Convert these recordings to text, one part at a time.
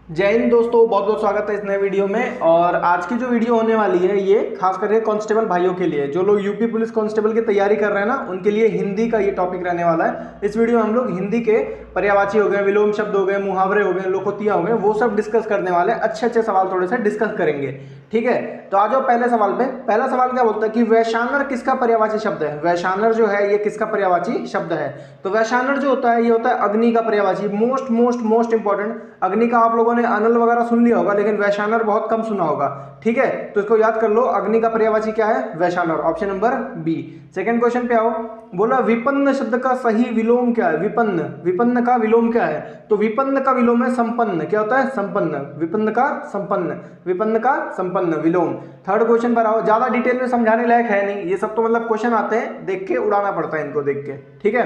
जय हिंद दोस्तों, बहुत बहुत स्वागत है इस नए वीडियो में। और आज की जो वीडियो होने वाली है ये खास करके कांस्टेबल भाइयों के लिए, जो लोग यूपी पुलिस कांस्टेबल की तैयारी कर रहे हैं ना, उनके लिए हिंदी का ये टॉपिक रहने वाला है। इस वीडियो में हम लोग हिंदी के पर्यायवाची हो गए, विलोम शब्द हो गए, मुहावरे हो गए, लोकोक्तियां हो गए, वो सब डिस्कस करने वाले हैं। अच्छे अच्छे सवाल थोड़े से डिस्कस करेंगे, ठीक है। तो आ जाओ पहले सवाल पे। पहला सवाल क्या बोलता है कि वैशानर किसका पर्यायवाची शब्द है। वैशानर जो है ये किसका पर्यायवाची शब्द है। तो वैशानर जो होता है ये होता है अग्नि का पर्यायवाची। Most most most important. अग्नि का आप लोगों ने अनल वगैरह सुन लिया होगा, लेकिन वैशानर बहुत कम सुना होगा, ठीक है। तो इसको याद कर लो, अग्नि का पर्यायवाची क्या है, वैशानर। Option number B. Second question पे आओ। बोला विपन्न शब्द का सही विलोम क्या है। विपन्न, विपन्न का विलोम क्या है। तो विपन्न का विलोम है संपन्न। क्या होता है, संपन्न। विपन्न का संपन्न, विपन्न का संपन्न विलोम। थर्ड क्वेश्चन पर आओ। ज्यादा डिटेल में समझाने लायक है नहीं, ये सब तो मतलब क्वेश्चन आते हैं, देख के उड़ाना पड़ता है इनको, देख के, ठीक है।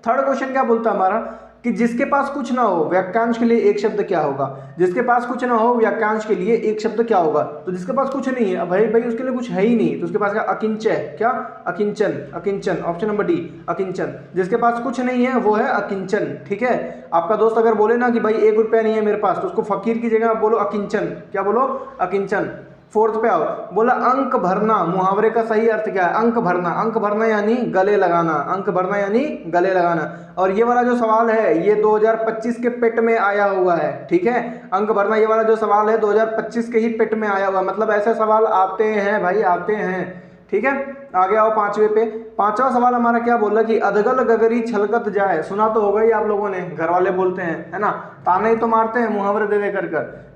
थर्ड क्वेश्चन क्या बोलता है हमारा कि जिसके पास कुछ ना हो वाक्यांश के लिए एक शब्द क्या होगा। जिसके पास कुछ ना हो वाक्यांश के लिए एक शब्द क्या होगा। तो जिसके पास कुछ नहीं है, भाई भाई उसके लिए कुछ है ही नहीं, तो उसके पास क्या, अकिंचय। क्या, अकिंचन, अकिंचन। ऑप्शन नंबर डी, अकिंचन। जिसके पास कुछ नहीं है वो है अकिंचन, ठीक है। आपका दोस्त अगर बोले ना कि भाई 1 रुपया नहीं है मेरे पास, तो उसको फकीर की जगह आप बोलो अकिंचन। क्या बोलो, अकिंचन। फोर्थ पे आओ। बोला अंक भरना मुहावरे का सही अर्थ क्या है। अंक भरना, अंक भरना यानी गले लगाना, अंक भरना यानी गले लगाना। और ये वाला जो सवाल है ये 2025 के पेट में आया हुआ है, ठीक है। अंक भरना ये वाला जो सवाल है 2025 के ही पेट में आया हुआ है, मतलब ऐसे सवाल आते हैं भाई, आते हैं, ठीक है। आगे आओ पांचवें पे। पांचवा सवाल हमारा क्या बोला कि अधगल गगरी छलकत जाए। सुना तो होगा ही आप लोगों ने, घर वाले बोलते हैं, है ना, ताने ही तो मारते हैं मुहावरे दे दे कर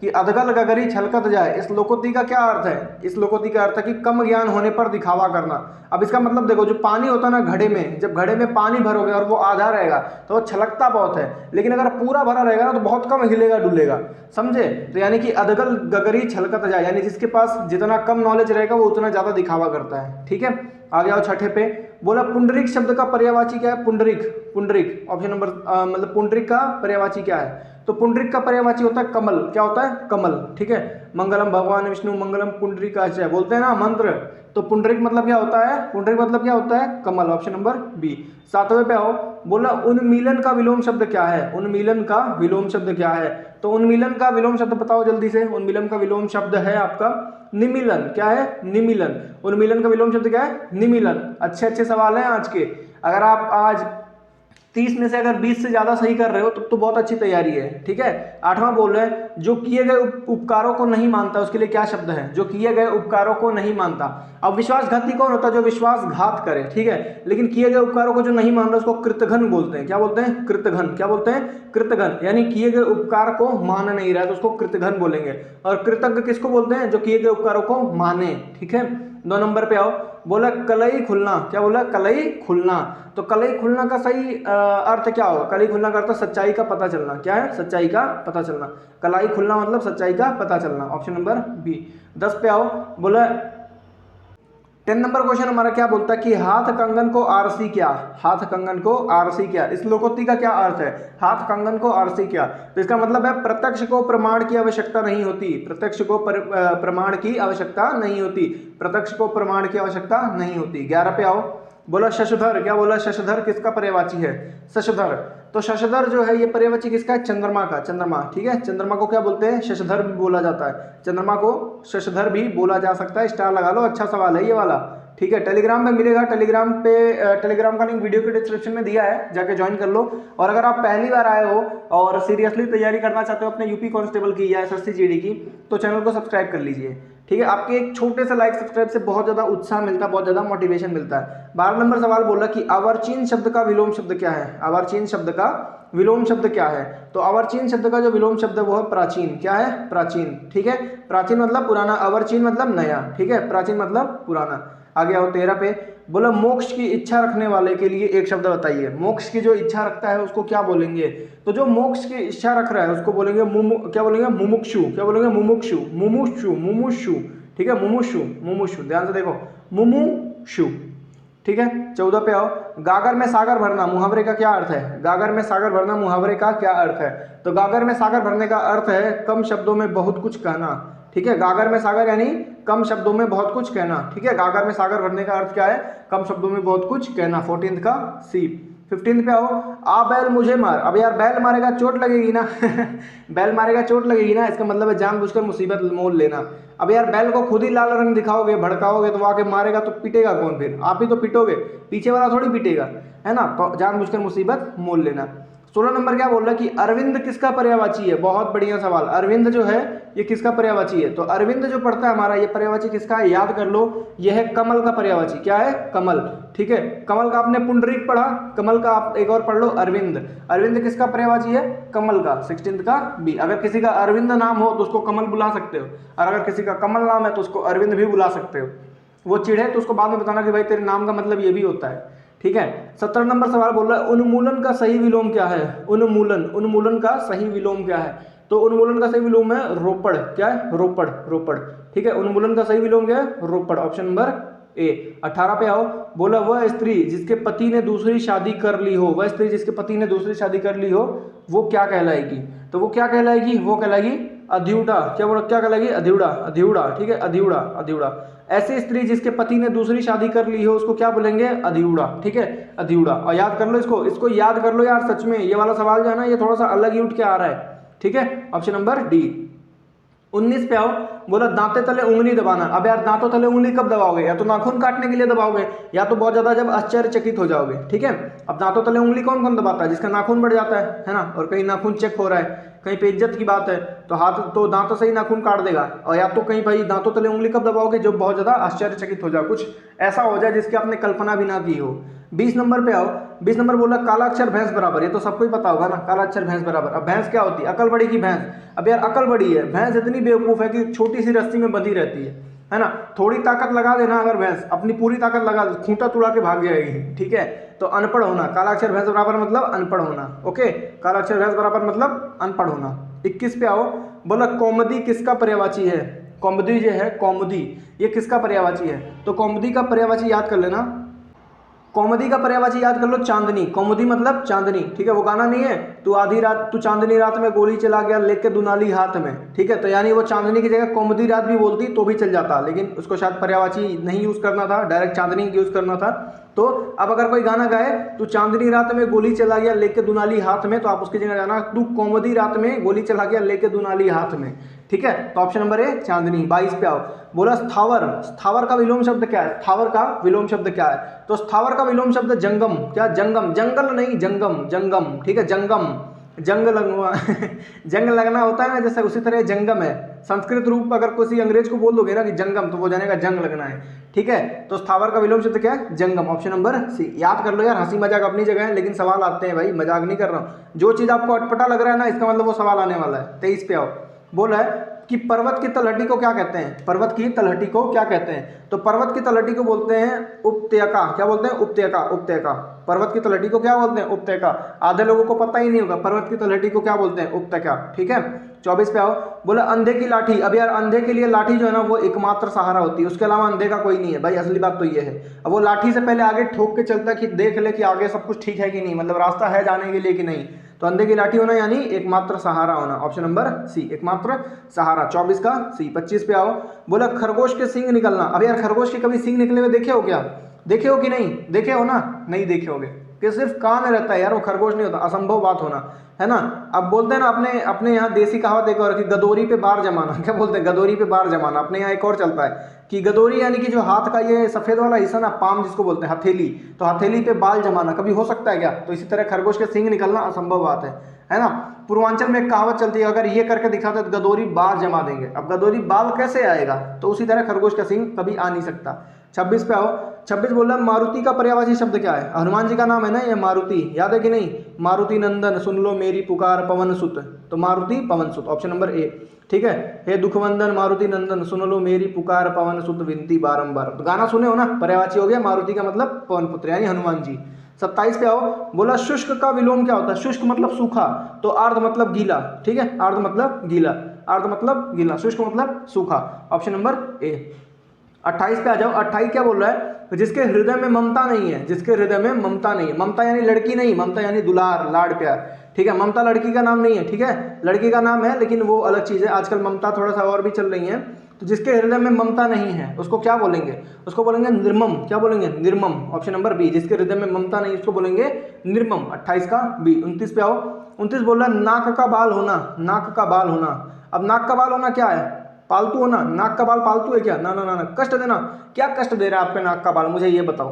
कि अधगल गगरी छलकत जाए। इस लोकोक्ति का क्या अर्थ है। इस लोकोक्ति का अर्थ है कि कम ज्ञान होने पर दिखावा करना। अब इसका मतलब देखो, जो पानी होता है ना घड़े में, जब घड़े में पानी भरोगे और वो आधा रहेगा तो वो छलकता बहुत है, लेकिन अगर पूरा भरा रहेगा ना तो बहुत कम हिलेगा डुलेगा, समझे। तो यानी कि अधगल गगरी छलकत जाए, यानी जिसके पास जितना कम नॉलेज रहेगा वो उतना ज्यादा दिखावा करता है, ठीक है। आगे आओ छठे पे। बोला पुंडरीक शब्द का पर्यायवाची क्या है। पुंडरीक, पुंडरीक। ऑप्शन नंबर मतलब पुंडरीक का पर्यायवाची क्या है। तो पुंडरीक का पर्यायवाची होता है कमल। क्या होता है, कमल, ठीक है। मंगलम भगवान विष्णु मंगलम पुंडरीकाचार्य बोलते हैं ना मंत्र। तो पुंडरीक मतलब क्या होता है, पुंडरीक मतलब क्या होता है, कमल। Option number B. सातवें पे आओ। बोला उन्मीलन का विलोम शब्द क्या है। उन्मीलन का विलोम शब्द क्या है। तो उन्मीलन का विलोम शब्द बताओ जल्दी से। उन्मीलन का विलोम शब्द है आपका निमीलन। क्या है, निमीलन। उन्मीलन का विलोम शब्द क्या है, निमीलन। अच्छे अच्छे सवाल हैं आज के। अगर आप आज 30 में से अगर 20 से ज्यादा सही कर रहे हो तब तो बहुत अच्छी तैयारी है, ठीक है। आठवां बोल रहे हैं जो किए गए उपकारों को नहीं मानता, उसके लिए क्या शब्द है। जो किए गए उपकारों को नहीं मानता। अब विश्वासघाती कौन होता है, जो विश्वासघात करे, ठीक है। लेकिन किए गए उपकारों को जो नहीं मान रहा उसको कृतघ्न बोलते हैं। क्या बोलते हैं, कृतघ्न। क्या बोलते हैं, कृतघ्न। यानी किए गए उपकार को मान नहीं रहा है तो उसको कृतघ्न बोलेंगे। और कृतज्ञ किसको बोलते हैं, जो किए गए उपकारों को माने, ठीक है। 2 नंबर पे आओ। बोला कलई खुलना। क्या बोला, कलई खुलना। तो कलई खुलना का सही अर्थ क्या होगा। कलई खुलना का अर्थ सच्चाई का पता चलना। क्या है, सच्चाई का पता चलना। कलाई खुलना मतलब सच्चाई का पता चलना। Option number B. 10 पे आओ। बोला 10 नंबर क्वेश्चन हमारा क्या बोलता है कि हाथ कंगन को आरसी क्या। हाथ कंगन को आरसी क्या। इस लोकोक्ति का क्या अर्थ है, हाथ कंगन को आरसी क्या। तो इसका मतलब है प्रत्यक्ष को प्रमाण की आवश्यकता नहीं होती। प्रत्यक्ष को प्रमाण की आवश्यकता नहीं होती। प्रत्यक्ष को प्रमाण की आवश्यकता नहीं होती। 11 पे आओ। बोला शशधर। क्या बोला, शशधर किसका पर्यायवाची है, शशधर। तो शशधर जो है ये पर्यायवाची किसका है, चंद्रमा का। चंद्रमा, ठीक है। चंद्रमा को क्या बोलते हैं, शशधर भी बोला जाता है। चंद्रमा को शशधर भी बोला जा सकता है। स्टार लगा लो, अच्छा सवाल है ये वाला, ठीक है। टेलीग्राम में मिलेगा, टेलीग्राम पे टेलीग्राम का लिंक वीडियो के डिस्क्रिप्शन में दिया है, जाके ज्वाइन कर लो। और अगर आप पहली बार आए हो और सीरियसली तैयारी करना चाहते हो अपने यूपी कांस्टेबल की या एसएससी जीडी की, तो चैनल को सब्सक्राइब कर लीजिए, ठीक है। आपके एक छोटे से लाइक सब्सक्राइब से बहुत ज्यादा उत्साह मिलता है, बहुत ज्यादा मोटिवेशन मिलता है। 12 नंबर सवाल बोला कि अवर्चीन शब्द का विलोम शब्द क्या है। अवर्चीन शब्द का विलोम शब्द क्या है। तो अवर्चीन शब्द का जो विलोम शब्द है वो है प्राचीन। क्या है, प्राचीन, ठीक है। प्राचीन मतलब पुराना, अवर्चीन मतलब नया, ठीक है। प्राचीन मतलब पुराना। आगे आओ 13 पे। बोला मोक्ष की इच्छा रखने वाले के लिए एक शब्द बताइए। मोक्ष की जो इच्छा रखता है उसको क्या बोलेंगे। तो जो मोक्ष की इच्छा रख रहा है उसको बोलेंगे क्या बोलेंगे, मुमुक्षु। क्या बोलेंगे, मुमुक्षु, मुमुक्षु, मुमुक्षु, ठीक है। मुमुक्षु, मुमुक्षु, ध्यान से देखो, मुमुक्षु, ठीक है। 14 पे आओ। गागर में सागर भरना मुहावरे का क्या अर्थ है। गागर में सागर भरना मुहावरे का क्या अर्थ है। तो गागर में सागर भरने का अर्थ है कम शब्दों में बहुत कुछ कहना, ठीक है। गागर में सागर यानी कम शब्दों में बहुत कुछ कहना, ठीक है। गागर में सागर भरने का अर्थ क्या है, कम शब्दों में बहुत कुछ कहना। 14th का सी। 15 पे आओ, आ बैल मुझे मार। अब यार बैल मारेगा चोट लगेगी ना बैल मारेगा चोट लगेगी ना, इसका मतलब है जानबूझकर मुसीबत मोल लेना। अब यार बैल को खुद ही लाल रंग दिखाओगे, भड़काओगे तो वो आके मारेगा तो पिटेगा कौन? फिर आप ही तो पिटोगे, पीछे वाला थोड़ी पिटेगा, है ना। तो जानबूझकर मुसीबत मोल लेना। 16 नंबर क्या बोल रहा है कि अरविंद किसका पर्यायवाची है? बहुत बढ़िया सवाल। अरविंद जो है ये किसका पर्यायवाची है? तो अरविंद जो पढ़ता है हमारा, ये पर्यायवाची किसका है? याद कर लो, यह है कमल का पर्यायवाची। क्या है? कमल। ठीक है, कमल का आपने पुंडरीक पढ़ा, कमल का आप एक और पढ़ लो अरविंद। अरविंद किसका पर्यायवाची है? कमल का। 16 का बी। अगर किसी का अरविंद नाम हो तो उसको कमल बुला सकते हो, और अगर किसी का कमल नाम है तो उसको अरविंद भी बुला सकते हो। वो चिढ़े तो उसको बाद में बताना कि भाई तेरे नाम का मतलब ये भी होता है। ठीक है। 17 नंबर सवाल बोल रहा है उन्मूलन का सही विलोम क्या है? उन्मूलन, उन्मूलन का सही विलोम क्या है? तो उन्मूलन का सही विलोम है रोपड़। क्या है? रोपड़, रोपड़। ठीक है, उन्मूलन का सही विलोम क्या है? रोपड़। Option number A. 18 पे आओ, बोला वह स्त्री जिसके पति ने दूसरी शादी कर ली हो, वह स्त्री जिसके पति ने दूसरी शादी कर ली हो वो क्या कहलाएगी? तो वो क्या कहलाएगी? वो कहलाएगी अधिउड़ा। क्या बोला? क्या कहलाएगी? अधिउड़ा, अधिउड़ा। ठीक है, अधिउड़ा, अधिउड़ा। ऐसी स्त्री जिसके पति ने दूसरी शादी कर ली हो उसको क्या बोलेंगे? अधिउड़ा। ठीक है, अधिउड़ा। और याद कर लो इसको, इसको याद कर लो यार, सच में ये वाला सवाल जो है ना ये थोड़ा सा अलग ही उठ के आ रहा है। ठीक है, ऑप्शन नंबर डी। 19 पे आओ, बोला दांते तले उंगली दबाना। अब यार दांतों तले उंगली कब दबाओगे? या तो नाखून काटने के लिए दबाओगे, या तो बहुत ज्यादा जब आश्चर्यचकित हो जाओगे। ठीक है, अब दांतों तले उंगली कौन कौन दबाता है? जिसका नाखून बढ़ जाता है ना, और कहीं नाखून चेक हो रहा है, कहीं पे इज्जत की बात है तो हाथ तो दांतों से ही नाखून काट देगा। और या तो कहीं भाई दांतों तले उंगली कब दबाओगे? जब बहुत ज्यादा आश्चर्यचकित हो जाए, कुछ ऐसा हो जाए जिसकी आपने कल्पना भी ना की हो। 20 नंबर पे आओ, 20 नंबर बोला काला अक्षर भैंस बराबर। ये तो सबको ही पता होगा ना, काला अक्षर भैंस बराबर। अब भैंस क्या होती है? अकल बड़ी की भैंस। अब यार अकल बड़ी है, भैंस इतनी बेवकूफ है कि छोटी सी रस्सी में बंधी रहती है ना। थोड़ी ताकत लगा देना, अगर भैंस अपनी पूरी ताकत लगा दे, खूंटा तुड़ा के भाग जाएगी। ठीक है, तो अनपढ़ होना, काला अक्षर भैंस बराबर मतलब अनपढ़ होना। ओके, काला अक्षर भैंस बराबर मतलब अनपढ़ होना। 21 पे आओ, बोला कौमुदी किसका पर्यायवाची है? कौमुदी जो है, कौमुदी ये किसका पर्यायवाची है? तो कौमुदी का पर्यायवाची याद कर लेना, कौमुदी का पर्यायवाची याद कर लो चांदनी। कौमुदी मतलब चांदनी। ठीक है, वो गाना नहीं है, तू आधी रात, तू चांदनी रात में गोली चला गया लेके दुनाली हाथ में। ठीक है, तो यानी वो चांदनी की जगह कौमुदी रात भी बोलती तो भी चल जाता, लेकिन उसको शायद पर्यायवाची नहीं यूज करना था, डायरेक्ट चांदनी यूज करना था। तो अब अगर कोई गाना गाए तू चांदनी रात में गोली चला गया लेके दुनाली हाथ में, तो आप उसकी जगह जाना तू कौमुदी रात में गोली चला गया लेके दुनाली हाथ में। ठीक है, तो ऑप्शन नंबर ए चांदनी। 22 पे आओ, बोला स्थावर। स्थावर का विलोम शब्द क्या है? स्थावर का विलोम शब्द क्या है? तो स्थावर का विलोम शब्द जंगम। क्या? जंगम, जंगल नहीं, जंगम, जंगम। ठीक है, जंगम, जंग लगवा जंग लगना होता है ना, जैसे उसी तरह जंगम है। संस्कृत रूप अगर किसी अंग्रेज को बोल दोगे ना कि जंगम, तो वो जानेगा जंग लगना है। ठीक है, तो स्थावर का विलोम शब्द क्या है? जंगम। Option number C. याद कर लो यार, हंसी मजाक अपनी जगह है, लेकिन सवाल आते हैं भाई, मजाक नहीं कर रहा हूँ। जो चीज आपको अटपटा लग रहा है ना, इसका मतलब वो सवाल आने वाला है। 23 पे आओ, बोला है कि पर्वत की तलहटी को क्या कहते हैं? पर्वत की तलहटी को क्या कहते हैं? तो पर्वत की तलहटी को बोलते हैं उपत्यका। क्या बोलते हैं? उपत्यका, उपत्यका। पर्वत की तलहटी को क्या बोलते हैं? उपत्यका। आधे लोगों को पता ही नहीं होगा पर्वत की तलहटी को क्या बोलते हैं? उपत्यका। ठीक है, 24 पे आओ, बोला अंधे की लाठी। अब यार अंधे के लिए लाठी जो है ना वो एकमात्र सहारा होती है, उसके अलावा अंधे का कोई नहीं है भाई, असली बात तो ये है। अब वो लाठी से पहले आगे ठोक के चलता है कि देख ले कि आगे सब कुछ ठीक है कि नहीं, मतलब रास्ता है जाने के लिए कि नहीं। तो अंधे की लाठी होना यानी एकमात्र सहारा होना। ऑप्शन नंबर सी, एकमात्र सहारा। 24 का सी। 25 पे आओ, बोला खरगोश के सींग निकलना। अब यार खरगोश के कभी सींग निकले हुए देखे हो क्या? देखे हो कि नहीं? देखे हो ना? नहीं देखे होगे, कि सिर्फ कान रहता है यार, वो खरगोश नहीं होता, असंभव बात होना, है ना। अब बोलते हैं ना अपने अपने यहाँ देसी कहावत एक और कि गदोरी पे बार जमाना। क्या बोलते हैं? गदोरी पे बार जमाना। अपने यहाँ एक और चलता है कि गदोरी यानी कि जो हाथ का ये सफेद वाला हिस्सा ना, पाम जिसको बोलते हैं, हथेली, तो हथेली पे बाल जमाना कभी हो सकता है क्या? तो इसी तरह खरगोश के सींग निकलना असंभव बात है ना। पूर्वांचल में एक कहावत चलती है, अगर ये करके दिखाते तो गदोरी बाल जमा देंगे। अब गदोरी बाल कैसे आएगा? तो उसी तरह खरगोश का सींग कभी आ नहीं सकता। 26 पे आओ, 26 बोला मारुति का पर्यायवाची शब्द क्या है? हनुमान जी का नाम है ना ये मारुति, याद है कि नहीं? मारुति नंदन सुन लो मेरी पुकार पवन सुत, तो मारुति पवन सुत। Option number A. ठीक है, हे दुखवंदन मारुति नंदन सुन लो मेरी पुकार पवन सुत विनती बारंबार। तो गाना सुने हो ना, पर्यायवाची हो गया मारुति का मतलब पवन पुत्र यानी हनुमान जी। 27 पे आओ, बोला शुष्क का विलोम क्या होता है? शुष्क मतलब सूखा, तो आर्द्र मतलब गीला। ठीक है, आर्द्र मतलब गीला, आर्द्र मतलब गीला, शुष्क मतलब सूखा। Option number A. 28 पे आ जाओ, 28 क्या बोल रहा है? जिसके हृदय में ममता नहीं है, जिसके हृदय में ममता नहीं है। ममता यानी लड़की नहीं, ममता यानी दुलार, लाड, प्यार। ठीक है, ममता लड़की का नाम नहीं है। ठीक है, लड़की का नाम है लेकिन वो अलग चीज है। आजकल ममता थोड़ा सा और भी चल रही है, तो जिसके हृदय में ममता नहीं है उसको क्या बोलेंगे? उसको बोलेंगे निर्मम। क्या बोलेंगे? निर्मम। ऑप्शन नंबर बी, जिसके हृदय में ममता नहीं उसको बोलेंगे निर्मम। 28 का बी। 29 पे आओ। 29 बोल रहा है नाक का बाल होना। नाक का बाल होना। अब नाक का बाल होना क्या है? पालतू होना। नाक का बाल पालतू है क्या? ना ना ना ना। कष्ट देना। क्या कष्ट दे रहा है आपके नाक का बाल, मुझे ये बताओ।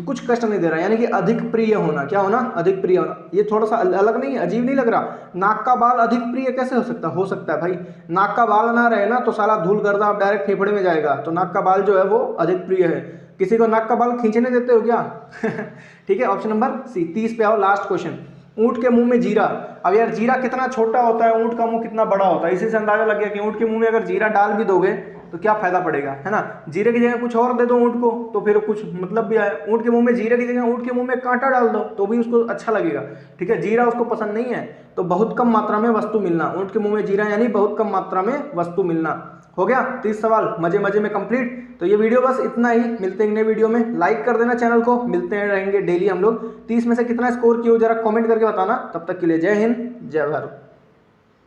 कुछ कष्ट नहीं दे रहा, यानी कि अधिक प्रिय होना। क्या होना? अधिक प्रिय होना। ये थोड़ा सा अलग नहीं है? अजीब नहीं लग रहा? नाक का बाल अधिक प्रिय कैसे हो सकता? हो सकता है भाई। नाक का बाल ना रहे ना तो साला धूल गर्दा आप डायरेक्ट फेफड़े में जाएगा। तो नाक का बाल जो है वो अधिक प्रिय है। किसी को नाक का बाल खींचने देते हो क्या? ठीक है, ऑप्शन नंबर सी। 30 पे आओ, लास्ट क्वेश्चन। ऊंट के मुंह में जीरा। अब यार जीरा कितना छोटा होता है, ऊंट का मुंह कितना बड़ा होता है, इसी से अंदाजा लग गया कि ऊंट के मुंह में अगर जीरा डाल भी दोगे तो क्या फायदा पड़ेगा, है ना। जीरे की जगह कुछ और दे दो ऊंट को तो फिर कुछ मतलब भी आए। ऊंट के मुंह में जीरे की जगह ऊंट के मुंह में कांटा डाल दो तो भी उसको अच्छा लगेगा। ठीक है, जीरा उसको पसंद नहीं है तो बहुत कम मात्रा में वस्तु मिलना। ऊंट के मुंह में जीरा यानी बहुत कम मात्रा में वस्तु मिलना। हो गया 30 सवाल मजे मजे में कंप्लीट। तो ये वीडियो बस इतना ही, मिलते हैं नए वीडियो में। लाइक कर देना चैनल को, मिलते हैं रहेंगे डेली हम लोग। 30 में से कितना स्कोर किए हो जरा कमेंट करके बताना। तब तक के लिए जय हिंद, जय भारत।